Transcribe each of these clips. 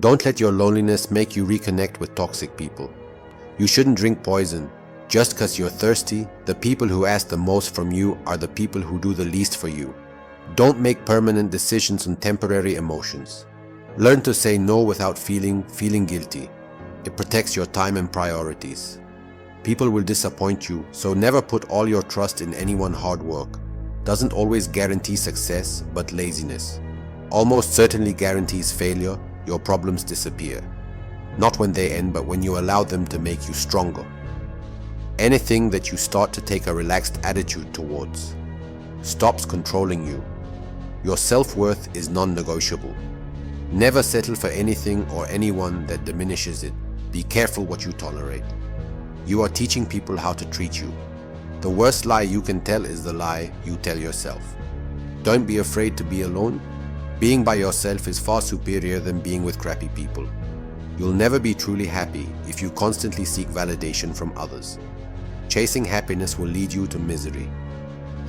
Don't let your loneliness make you reconnect with toxic people. You shouldn't drink poison. Just because you're thirsty, the people who ask the most from you are the people who do the least for you. Don't make permanent decisions on temporary emotions. Learn to say no without feeling guilty. It protects your time and priorities. People will disappoint you, so never put all your trust in anyone. Hard work doesn't always guarantee success, but laziness almost certainly guarantees failure. Your problems disappear. Not when they end, but when you allow them to make you stronger. Anything that you start to take a relaxed attitude towards stops controlling you. Your self-worth is non-negotiable. Never settle for anything or anyone that diminishes it. Be careful what you tolerate. You are teaching people how to treat you. The worst lie you can tell is the lie you tell yourself. Don't be afraid to be alone. Being by yourself is far superior than being with crappy people. You'll never be truly happy if you constantly seek validation from others. Chasing happiness will lead you to misery.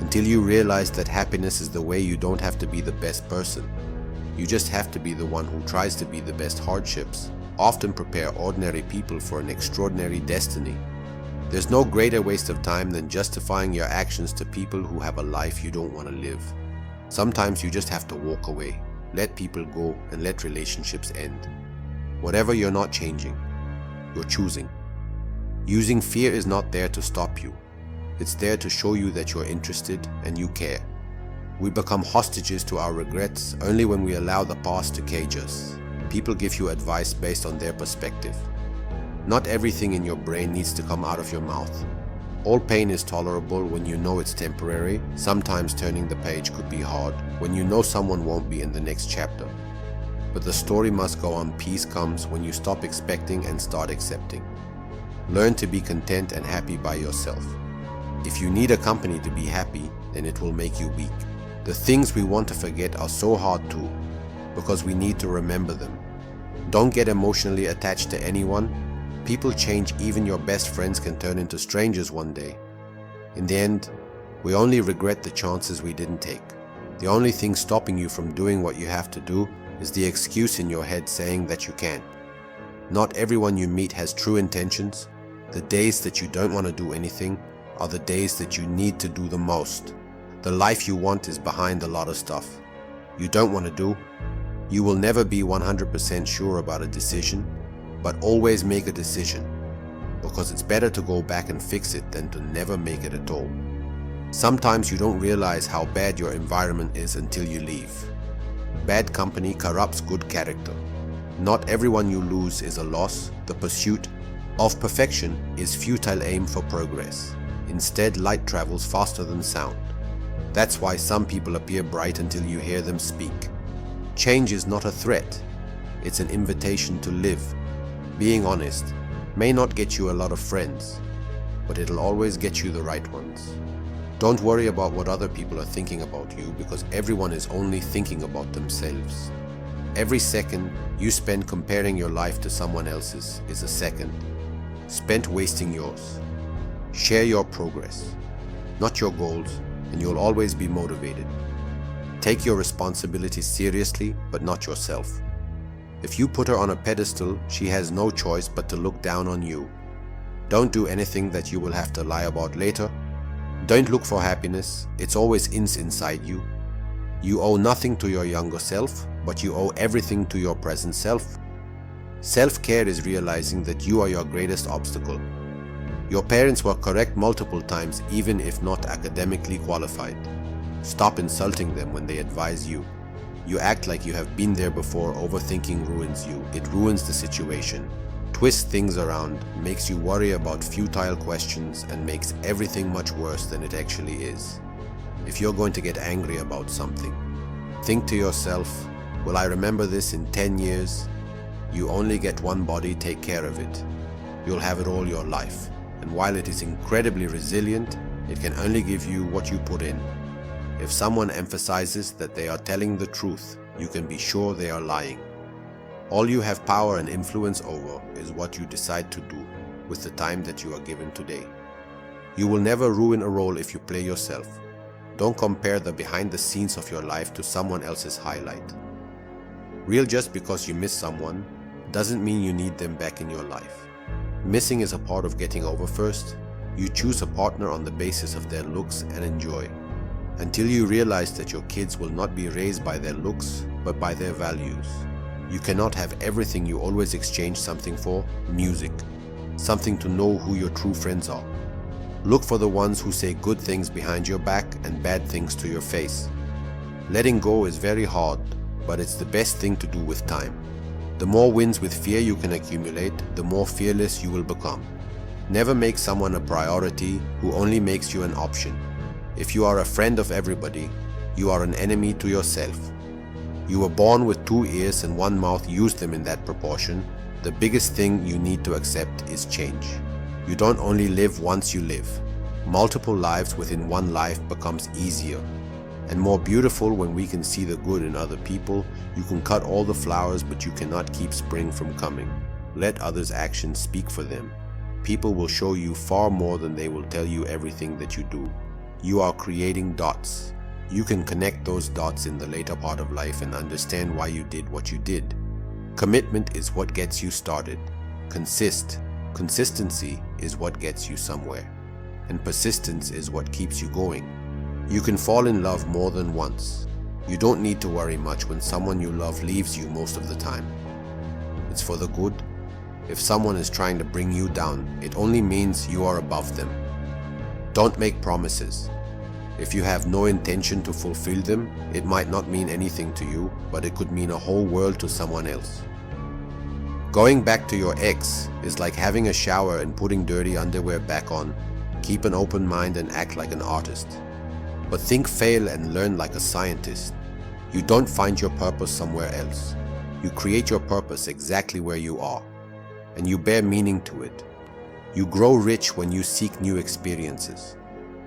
Until you realize that happiness is the way, you don't have to be the best person. You just have to be the one who tries to be the best. Hardships often prepare ordinary people for an extraordinary destiny. There's no greater waste of time than justifying your actions to people who have a life you don't want to live. Sometimes you just have to walk away, let people go, and let relationships end. Whatever you're not changing, you're choosing. Using fear is not there to stop you. It's there to show you that you're interested and you care. We become hostages to our regrets only when we allow the past to cage us. People give you advice based on their perspective. Not everything in your brain needs to come out of your mouth. All pain is tolerable when you know it's temporary. Sometimes turning the page could be hard when you know someone won't be in the next chapter. But the story must go on. Peace comes when you stop expecting and start accepting. Learn to be content and happy by yourself. If you need a company to be happy, then it will make you weak. The things we want to forget are so hard to, because we need to remember them. Don't get emotionally attached to anyone. People change. Even your best friends can turn into strangers one day. In the end, we only regret the chances we didn't take. The only thing stopping you from doing what you have to do is the excuse in your head saying that you can't. Not everyone you meet has true intentions. The days that you don't want to do anything are the days that you need to do the most. The life you want is behind a lot of stuff you don't want to do. You will never be 100% sure about a decision, but always make a decision, because it's better to go back and fix it than to never make it at all. Sometimes you don't realize how bad your environment is until you leave. Bad company corrupts good character. Not everyone you lose is a loss. The pursuit of perfection is futile aim for progress. Instead, light travels faster than sound. That's why some people appear bright until you hear them speak. Change is not a threat. It's an invitation to live. Being honest may not get you a lot of friends, but it'll always get you the right ones. Don't worry about what other people are thinking about you, because everyone is only thinking about themselves. Every second you spend comparing your life to someone else's is a second spent wasting yours. Share your progress, not your goals, and you'll always be motivated. Take your responsibilities seriously, but not yourself. If you put her on a pedestal, she has no choice but to look down on you. Don't do anything that you will have to lie about later. Don't look for happiness. It's always inside you. You owe nothing to your younger self, but you owe everything to your present self. Self-care is realizing that you are your greatest obstacle. Your parents were correct multiple times, even if not academically qualified. Stop insulting them when they advise you. You act like you have been there before. Overthinking ruins you. It ruins the situation, twists things around, makes you worry about futile questions, and makes everything much worse than it actually is. If you're going to get angry about something, think to yourself, will I remember this in 10 years? You only get one body. Take care of it. You'll have it all your life. And while it is incredibly resilient, it can only give you what you put in. If someone emphasizes that they are telling the truth, you can be sure they are lying. All you have power and influence over is what you decide to do with the time that you are given today. You will never ruin a role if you play yourself. Don't compare the behind the scenes of your life to someone else's highlight. Real just because you miss someone doesn't mean you need them back in your life. Missing is a part of getting over first. You choose a partner on the basis of their looks and enjoy. Until you realize that your kids will not be raised by their looks, but by their values. You cannot have everything you always exchange something for: music. Something to know who your true friends are. Look for the ones who say good things behind your back and bad things to your face. Letting go is very hard, but it's the best thing to do with time. The more wins with fear you can accumulate, the more fearless you will become. Never make someone a priority who only makes you an option. If you are a friend of everybody, you are an enemy to yourself. You were born with 2 ears and 1 mouth, use them in that proportion. The biggest thing you need to accept is change. You don't only live once, you live. Multiple lives within one life becomes easier and more beautiful when we can see the good in other people. You can cut all the flowers, but you cannot keep spring from coming. Let others' actions speak for them. People will show you far more than they will tell you everything that you do. You are creating dots. You can connect those dots in the later part of life and understand why you did what you did. Commitment is what gets you started. Consistency is what gets you somewhere. And persistence is what keeps you going. You can fall in love more than once. You don't need to worry much when someone you love leaves you most of the time. It's for the good. If someone is trying to bring you down, it only means you are above them. Don't make promises. If you have no intention to fulfill them, it might not mean anything to you, but it could mean a whole world to someone else. Going back to your ex is like having a shower and putting dirty underwear back on. Keep an open mind and act like an artist. But think, fail, and learn like a scientist. You don't find your purpose somewhere else. You create your purpose exactly where you are, and you bear meaning to it. You grow rich when you seek new experiences,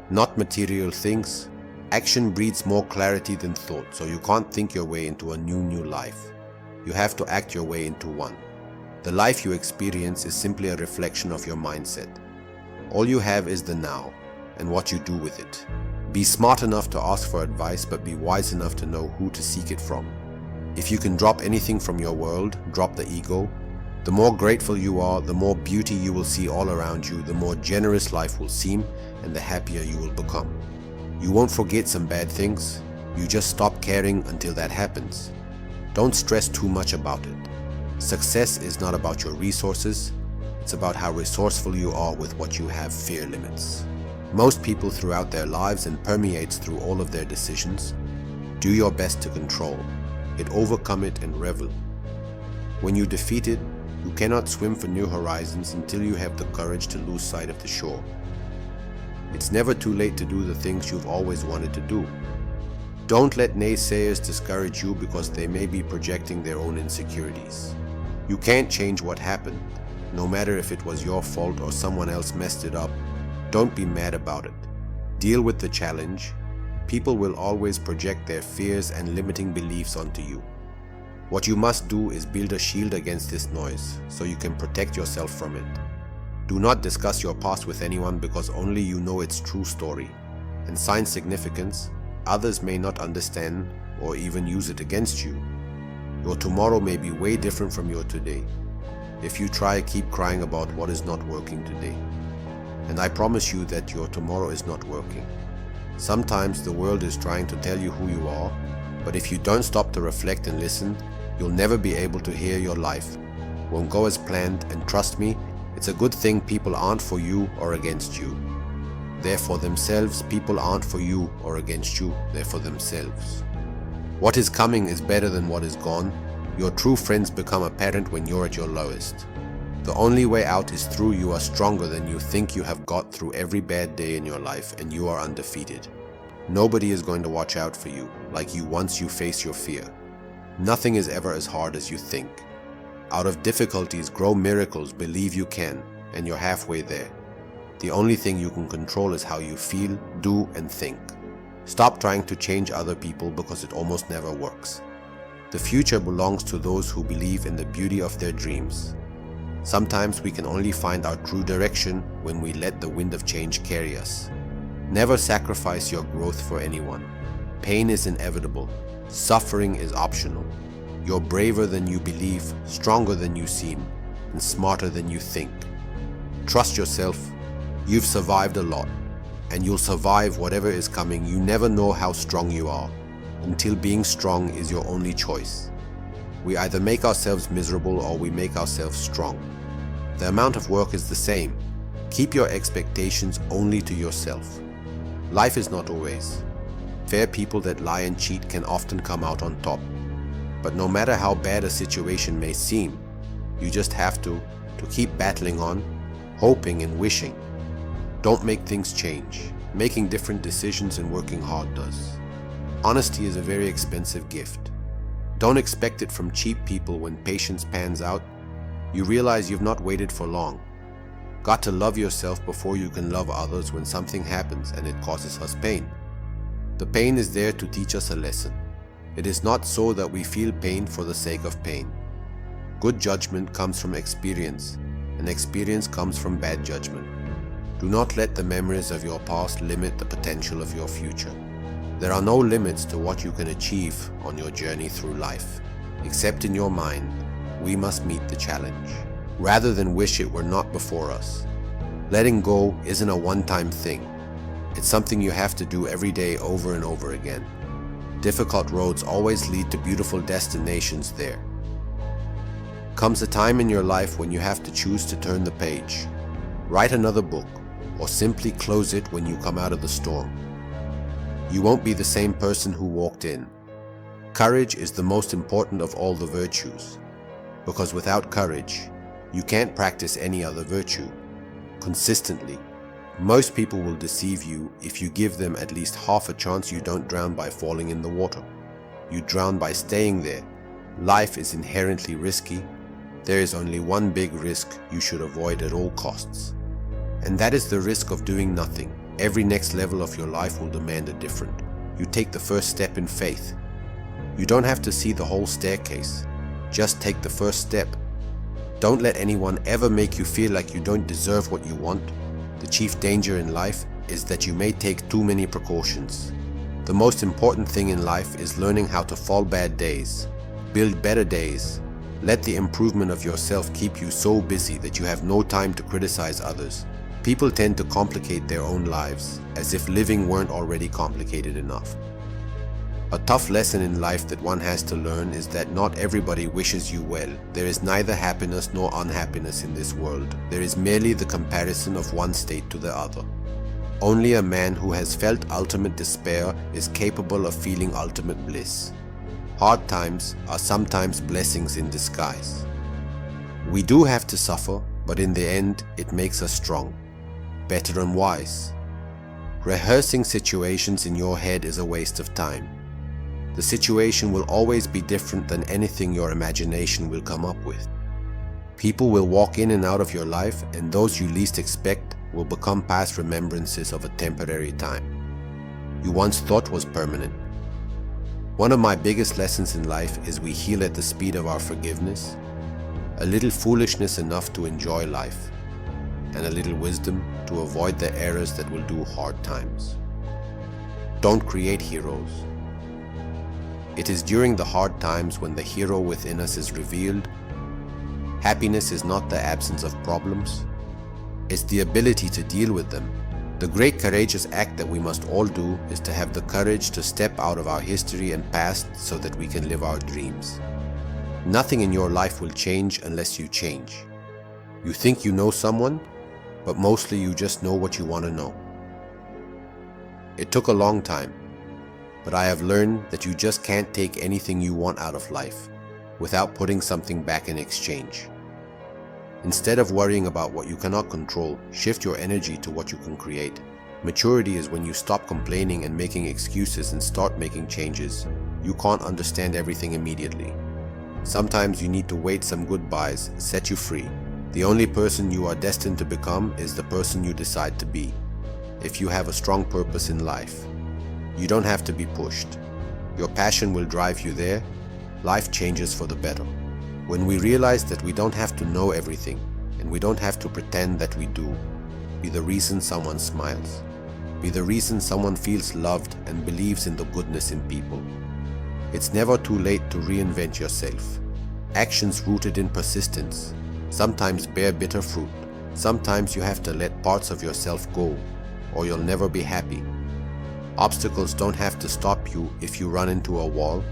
not material things. Action breeds more clarity than thought, so you can't think your way into a new life. You have to act your way into one. The life you experience is simply a reflection of your mindset. All you have is the now and what you do with it. Be smart enough to ask for advice, but be wise enough to know who to seek it from. If you can drop anything from your world, drop the ego. The more grateful you are, the more beauty you will see all around you, the more generous life will seem, and the happier you will become. You won't forget some bad things. You just stop caring until that happens. Don't stress too much about it. Success is not about your resources. It's about how resourceful you are with what you have. Fear limits most people throughout their lives and permeates through all of their decisions. Do your best to control it, overcome it, and revel. When you defeat it, you cannot swim for new horizons until you have the courage to lose sight of the shore. It's never too late to do the things you've always wanted to do. Don't let naysayers discourage you because they may be projecting their own insecurities. You can't change what happened, no matter if it was your fault or someone else messed it up. Don't be mad about it. Deal with the challenge. People will always project their fears and limiting beliefs onto you. What you must do is build a shield against this noise so you can protect yourself from it. Do not discuss your past with anyone because only you know its true story and sign significance. Others may not understand or even use it against you. Your tomorrow may be way different from your today. If you try, keep crying about what is not working today. And I promise you that your tomorrow is not working. Sometimes the world is trying to tell you who you are, but if you don't stop to reflect and listen, you'll never be able to hear your life. Won't go as planned, and trust me, it's a good thing people aren't for you or against you. They're for themselves. People aren't for you or against you, they're for themselves. What is coming is better than what is gone. Your true friends become apparent when you're at your lowest. The only way out is through. You are stronger than you think. You have got through every bad day in your life and you are undefeated. Nobody is going to watch out for you like you once you face your fear. Nothing is ever as hard as you think. Out of difficulties grow miracles. Believe you can, and you're halfway there. The only thing you can control is how you feel, do, and think. Stop trying to change other people because it almost never works. The future belongs to those who believe in the beauty of their dreams. Sometimes we can only find our true direction when we let the wind of change carry us. Never sacrifice your growth for anyone. Pain is inevitable. Suffering is optional. You're braver than you believe, stronger than you seem, and smarter than you think. Trust yourself. You've survived a lot, and you'll survive whatever is coming. You never know how strong you are until being strong is your only choice. We either make ourselves miserable or we make ourselves strong. The amount of work is the same. Keep your expectations only to yourself. Life is not always fair. People that lie and cheat can often come out on top. But no matter how bad a situation may seem, you just have to keep battling on, hoping and wishing. Don't make things change. Making different decisions and working hard does. Honesty is a very expensive gift. Don't expect it from cheap people. When patience pans out, you realize you've not waited for long. Got to love yourself before you can love others. When something happens and it causes us pain, the pain is there to teach us a lesson. It is not so that we feel pain for the sake of pain. Good judgment comes from experience, and experience comes from bad judgment. Do not let the memories of your past limit the potential of your future. There are no limits to what you can achieve on your journey through life. Except in your mind, we must meet the challenge, rather than wish it were not before us. Letting go isn't a one-time thing. It's something you have to do every day over and over again. Difficult roads always lead to beautiful destinations. There comes a time in your life when you have to choose to turn the page, write another book, or simply close it when you come out of the storm. You won't be the same person who walked in. Courage is the most important of all the virtues, because without courage, you can't practice any other virtue consistently. Most people will deceive you. If you give them at least half a chance, you don't drown by falling in the water. You drown by staying there. Life is inherently risky. There is only one big risk you should avoid at all costs, and that is the risk of doing nothing. Every next level of your life will demand a different. You take the first step in faith. You don't have to see the whole staircase. Just take the first step. Don't let anyone ever make you feel like you don't deserve what you want. The chief danger in life is that you may take too many precautions. The most important thing in life is learning how to fall bad days, build better days. Let the improvement of yourself keep you so busy that you have no time to criticize others. People tend to complicate their own lives, as if living weren't already complicated enough. A tough lesson in life that one has to learn is that not everybody wishes you well. There is neither happiness nor unhappiness in this world. There is merely the comparison of one state to the other. Only a man who has felt ultimate despair is capable of feeling ultimate bliss. Hard times are sometimes blessings in disguise. We do have to suffer, but in the end, it makes us strong, better and wise. Rehearsing situations in your head is a waste of time. The situation will always be different than anything your imagination will come up with. People will walk in and out of your life, and those you least expect will become past remembrances of a temporary time you once thought was permanent. One of my biggest lessons in life is we heal at the speed of our forgiveness, a little foolishness enough to enjoy life, and a little wisdom to avoid the errors that will do hard times. Don't create heroes. It is during the hard times when the hero within us is revealed. Happiness is not the absence of problems, it's the ability to deal with them. The great courageous act that we must all do is to have the courage to step out of our history and past so that we can live our dreams. Nothing in your life will change unless you change. You think you know someone, but mostly you just know what you want to know. It took a long time, but I have learned that you just can't take anything you want out of life without putting something back in exchange. Instead of worrying about what you cannot control, shift your energy to what you can create. Maturity is when you stop complaining and making excuses and start making changes. You can't understand everything immediately. Sometimes you need to wait. Some goodbyes set you free. The only person you are destined to become is the person you decide to be. If you have a strong purpose in life, you don't have to be pushed. Your passion will drive you there. Life changes for the better. When we realize that we don't have to know everything, and we don't have to pretend that we do, be the reason someone smiles, be the reason someone feels loved and believes in the goodness in people. It's never too late to reinvent yourself. Actions rooted in persistence sometimes bear bitter fruit. Sometimes you have to let parts of yourself go, or you'll never be happy. Obstacles don't have to stop you if you run into a wall.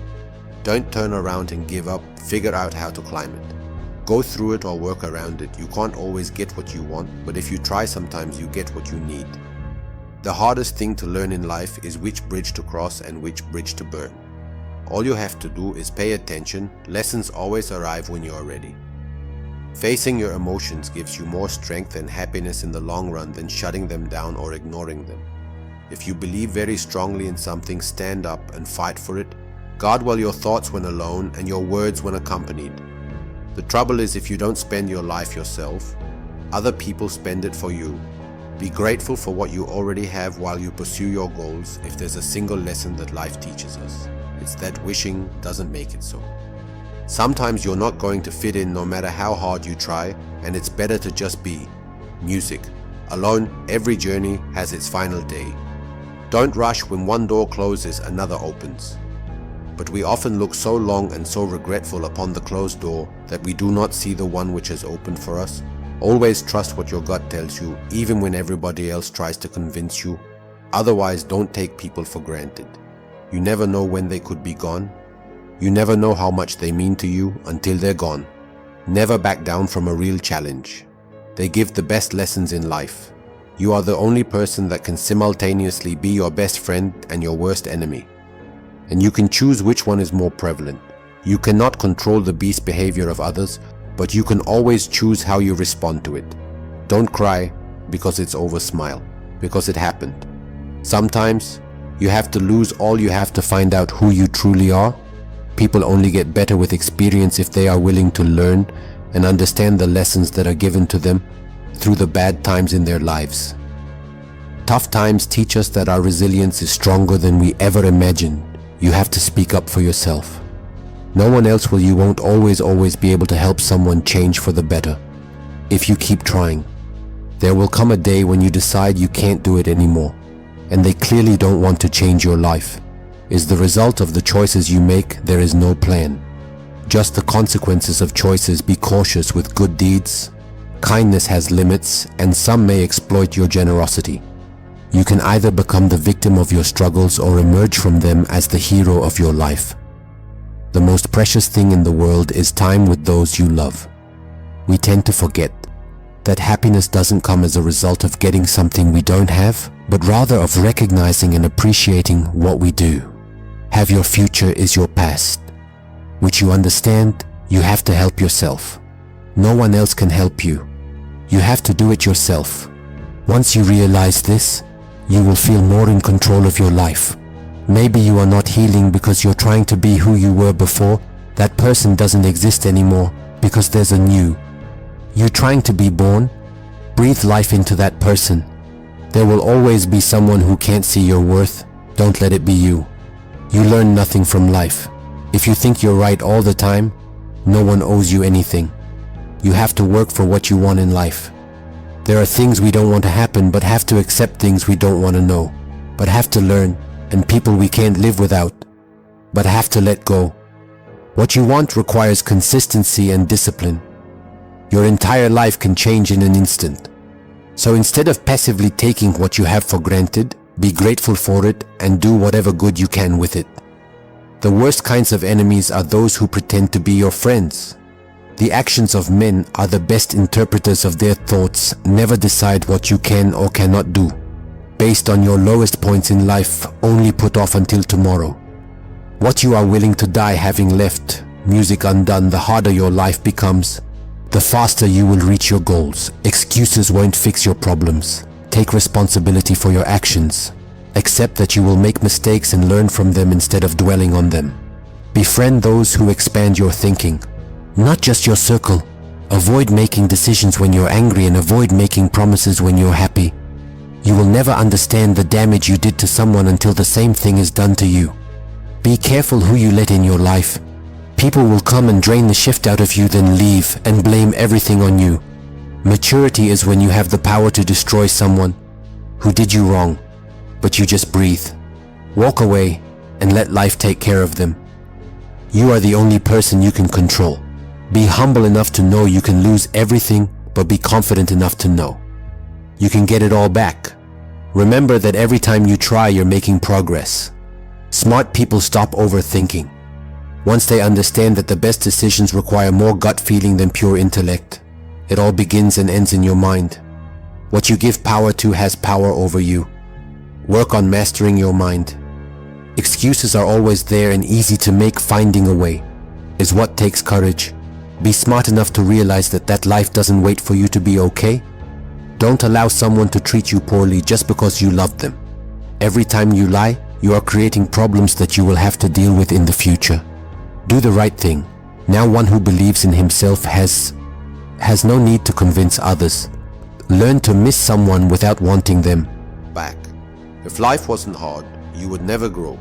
Don't turn around and give up. Figure out how to climb it. Go through it or work around it. You can't always get what you want, but if you try, sometimes you get what you need. The hardest thing to learn in life is which bridge to cross and which bridge to burn. All you have to do is pay attention. Lessons always arrive when you are ready. Facing your emotions gives you more strength and happiness in the long run than shutting them down or ignoring them. If you believe very strongly in something, stand up and fight for it. Guard well your thoughts when alone and your words when accompanied. The trouble is, if you don't spend your life yourself, other people spend it for you. Be grateful for what you already have while you pursue your goals. If there's a single lesson that life teaches us, it's that wishing doesn't make it so. Sometimes you're not going to fit in no matter how hard you try, and it's better to just be. Music. Alone, every journey has its final day. Don't rush. When one door closes, another opens. But we often look so long and so regretful upon the closed door that we do not see the one which has opened for us. Always trust what your gut tells you, even when everybody else tries to convince you. Otherwise, don't take people for granted. You never know when they could be gone. You never know how much they mean to you until they're gone. Never back down from a real challenge. They give the best lessons in life. You are the only person that can simultaneously be your best friend and your worst enemy. And you can choose which one is more prevalent. You cannot control the beast behavior of others, but you can always choose how you respond to it. Don't cry because it's over. Smile because it happened. Sometimes you have to lose all you have to find out who you truly are. People only get better with experience if they are willing to learn and understand the lessons that are given to them through the bad times in their lives. Tough times teach us that our resilience is stronger than we ever imagined. You have to speak up for yourself. No one else will. You won't always be able to help someone change for the better. If you keep trying, there will come a day when you decide you can't do it anymore, and they clearly don't want to change your life. Is the result of the choices you make. There is no plan, just the consequences of choices. Be cautious with good deeds. Kindness has limits, and some may exploit your generosity. You can either become the victim of your struggles or emerge from them as the hero of your life. The most precious thing in the world is time with those you love. We tend to forget that happiness doesn't come as a result of getting something we don't have, but rather of recognizing and appreciating what we do. Have your future is your past, which you understand. You have to help yourself. No one else can help you. You have to do it yourself. Once you realize this, you will feel more in control of your life. Maybe you are not healing because you're trying to be who you were before. That person doesn't exist anymore because there's a new. You're trying to be born. Breathe life into that person. There will always be someone who can't see your worth. Don't let it be you. You learn nothing from life. If you think you're right all the time, no one owes you anything. You have to work for what you want in life. There are things we don't want to happen, but have to accept things we don't want to know, but have to learn, and people we can't live without, but have to let go. What you want requires consistency and discipline. Your entire life can change in an instant. So instead of passively taking what you have for granted, be grateful for it and do whatever good you can with it. The worst kinds of enemies are those who pretend to be your friends. The actions of men are the best interpreters of their thoughts. Never decide what you can or cannot do based on your lowest points in life. Only put off until tomorrow what you are willing to die having left. Music undone. The harder your life becomes, the faster you will reach your goals. Excuses won't fix your problems. Take responsibility for your actions. Accept that you will make mistakes and learn from them instead of dwelling on them. Befriend those who expand your thinking, not just your circle. Avoid making decisions when you're angry and avoid making promises when you're happy. You will never understand the damage you did to someone until the same thing is done to you. Be careful who you let in your life. People will come and drain the shift out of you, then leave and blame everything on you. Maturity is when you have the power to destroy someone who did you wrong, but you just breathe, walk away, and let life take care of them. You are the only person you can control. Be humble enough to know you can lose everything, but be confident enough to know you can get it all back. Remember that every time you try, you're making progress. Smart people stop overthinking. Once they understand that the best decisions require more gut feeling than pure intellect, it all begins and ends in your mind. What you give power to has power over you. Work on mastering your mind. Excuses are always there and easy to make. Finding a way is what takes courage. Be smart enough to realize that life doesn't wait for you to be okay. Don't allow someone to treat you poorly just because you love them. Every time you lie, you are creating problems that you will have to deal with in the future. Do the right thing. Now one who believes in himself has no need to convince others. Learn to miss someone without wanting them back. If life wasn't hard, you would never grow.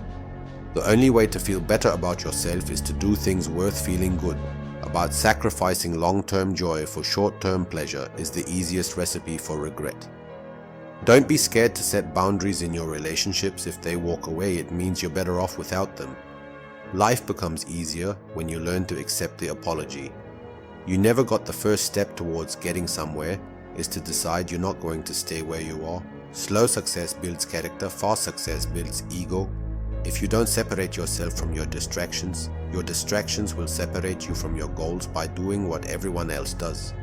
The only way to feel better about yourself is to do things worth feeling good about. Sacrificing long-term joy for short-term pleasure is the easiest recipe for regret. Don't be scared to set boundaries in your relationships. If they walk away, it means you're better off without them. Life becomes easier when you learn to accept the apology. You never got the first step towards getting somewhere is to decide you're not going to stay where you are. Slow success builds character, fast success builds ego. If you don't separate yourself from your distractions will separate you from your goals by doing what everyone else does.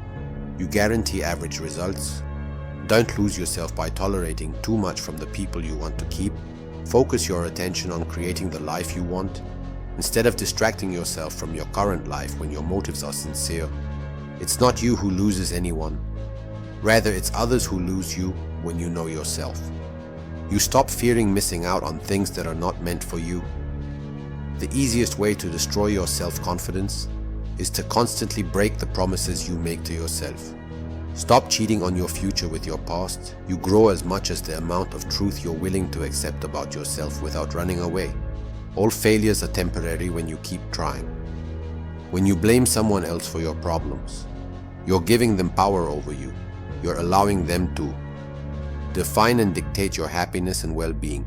You guarantee average results. Don't lose yourself by tolerating too much from the people you want to keep. Focus your attention on creating the life you want, instead of distracting yourself from your current life when your motives are sincere. It's not you who loses anyone. Rather, it's others who lose you when you know yourself. You stop fearing missing out on things that are not meant for you. The easiest way to destroy your self-confidence is to constantly break the promises you make to yourself. Stop cheating on your future with your past. You grow as much as the amount of truth you're willing to accept about yourself without running away. All failures are temporary when you keep trying. When you blame someone else for your problems, you're giving them power over you. You're allowing them to define and dictate your happiness and well-being.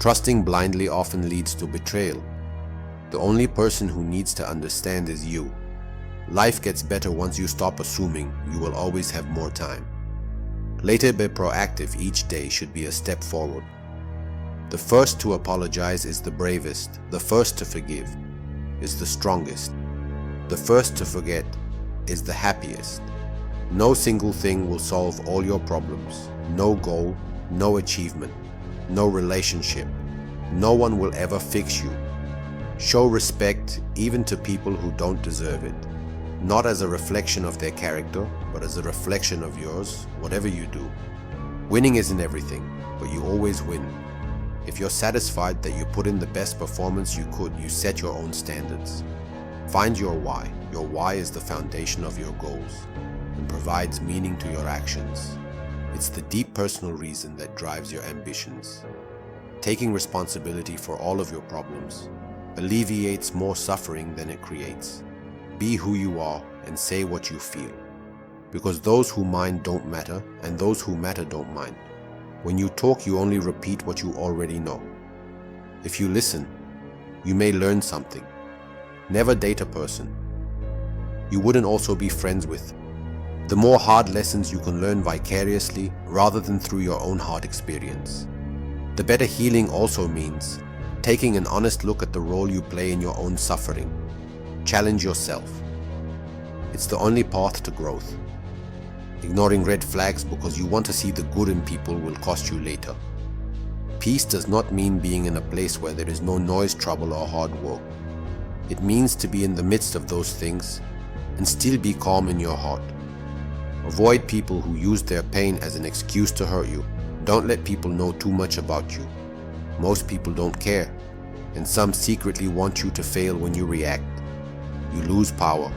Trusting blindly often leads to betrayal. The only person who needs to understand is you. Life gets better once you stop assuming you will always have more time. Later, be proactive. Each day should be a step forward. The first to apologize is the bravest. The first to forgive is the strongest. The first to forget is the happiest. No single thing will solve all your problems. No goal, no achievement, no relationship. No one will ever fix you. Show respect even to people who don't deserve it. Not as a reflection of their character, but as a reflection of yours, whatever you do. Winning isn't everything, but you always win. If you're satisfied that you put in the best performance you could, you set your own standards. Find your why. Your why is the foundation of your goals and provides meaning to your actions. It's the deep personal reason that drives your ambitions. Taking responsibility for all of your problems alleviates more suffering than it creates. Be who you are and say what you feel, because those who mind don't matter and those who matter don't mind. When you talk, you only repeat what you already know. If you listen, you may learn something. Never date a person you wouldn't also be friends with. The more hard lessons you can learn vicariously rather than through your own hard experience, the better. Healing also means taking an honest look at the role you play in your own suffering. Challenge yourself. It's the only path to growth. Ignoring red flags because you want to see the good in people will cost you later. Peace does not mean being in a place where there is no noise, trouble, or hard work. It means to be in the midst of those things and still be calm in your heart. Avoid people who use their pain as an excuse to hurt you. Don't let people know too much about you. Most people don't care, and some secretly want you to fail when you react. You lose power.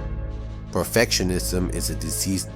Perfectionism is a diseased